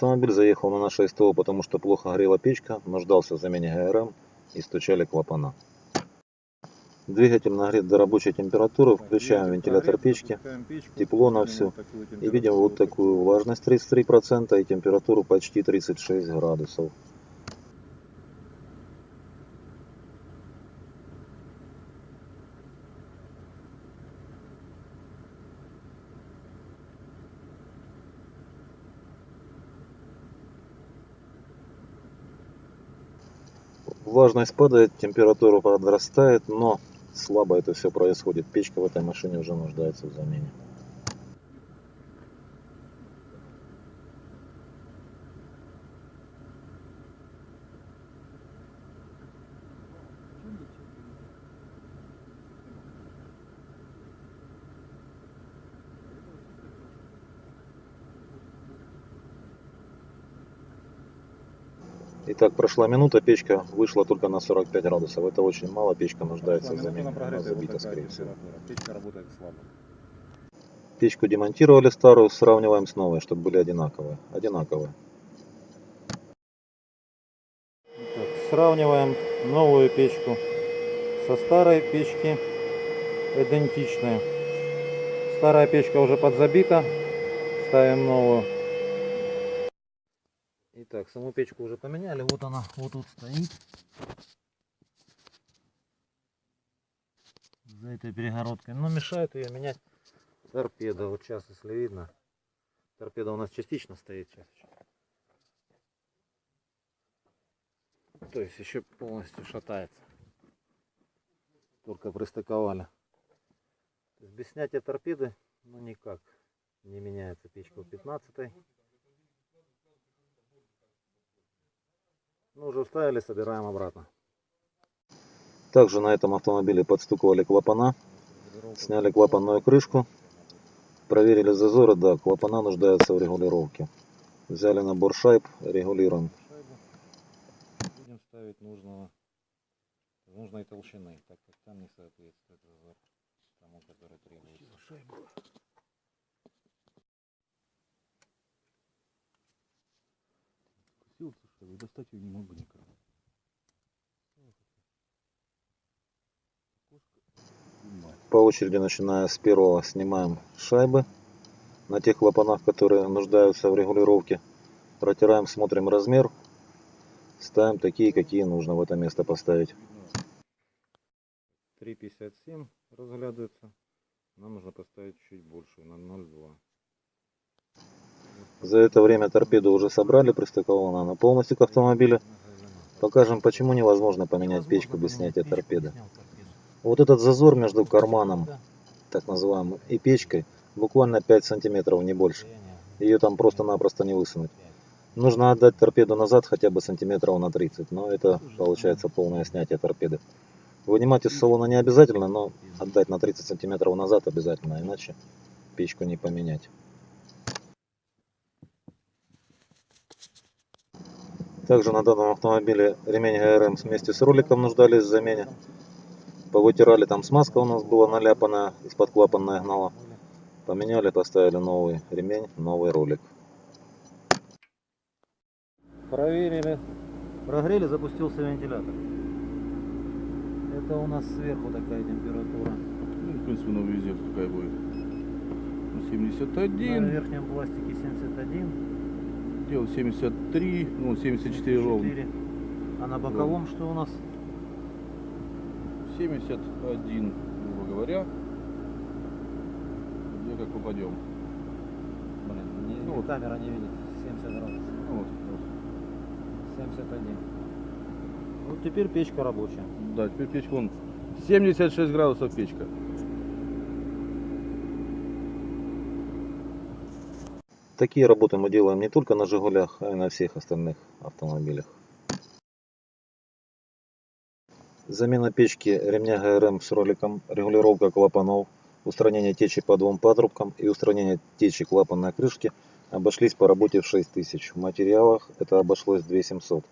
Автомобиль заехал на наше СТО, потому что плохо горела печка, нуждался в замене ГРМ и стучали клапана. Двигатель нагрет до рабочей температуры, включаем вентилятор печки, тепло на всю и видим вот такую влажность 33% и температуру почти 36 градусов. Влажность падает, температура подрастает, но слабо это все происходит. Печка в этой машине уже нуждается в замене. Итак, прошла минута, печка вышла только на 45 градусов. Это очень мало, печка нуждается в замене. Она забита, скорее всего. Печка работает слабо. Печку демонтировали старую, сравниваем с новой, чтобы были одинаковые. Одинаковые. Так, сравниваем новую печку со старой печки, идентичная. Старая печка уже подзабита, ставим новую. Итак, саму печку уже поменяли, вот она, вот тут стоит. За этой перегородкой, но мешает ее менять торпеда. Вот сейчас, если видно, торпеда у нас частично стоит сейчас. То есть еще полностью шатается. Только пристыковали. То есть без снятия торпеды, ну никак не меняется печка в 15-й. Ну уже вставили, собираем обратно. Также на этом автомобиле подстукивали клапана, сняли клапанную крышку, проверили зазоры, да, клапана нуждаются в регулировке. Взяли набор шайб, регулируем. Будем ставить нужной толщины, так как там не соответствует зазор тому, который требуется. Шайбу. Достать ее не могу никак. По очереди, начиная с первого, снимаем шайбы на тех клапанах, которые нуждаются в регулировке. Протираем, смотрим размер, ставим такие, какие нужно в это место поставить. 3,57 разглядывается. Нам нужно поставить чуть больше, на 0,2. За это время торпеду уже собрали, пристыкована она полностью к автомобилю. Покажем, почему невозможно поменять печку без снятия торпеды. Вот этот зазор между карманом, так называемым, и печкой, буквально 5 сантиметров, не больше. Ее там просто-напросто не высунуть. Нужно отдать торпеду назад хотя бы сантиметров на 30, но это получается полное снятие торпеды. Вынимать из салона не обязательно, но отдать на 30 сантиметров назад обязательно, иначе печку не поменять. Также на данном автомобиле ремень ГРМ вместе с роликом нуждались в замене. Повытирали, там смазка у нас была наляпанная, из-под клапанная гнала. Поменяли, поставили новый ремень, новый ролик. Проверили, прогрели, запустился вентилятор. Это у нас сверху такая температура. Ну, в принципе, на везде такая будет. 71. На верхнем пластике 71. Делал 73, ну 74 ровно. А на боковом что у нас? 71, грубо говоря. Где как попадем. Блин, Ну, вот. камера не видит. 70 градусов. Ну, вот. 71. Вот теперь печка рабочая. Да, теперь печка вон 76 градусов печка. Такие работы мы делаем не только на Жигулях, а и на всех остальных автомобилях. Замена печки ремня ГРМ с роликом, регулировка клапанов, устранение течи по двум патрубкам и устранение течи клапанной крышки обошлись по работе в 6000. В материалах это обошлось 2700.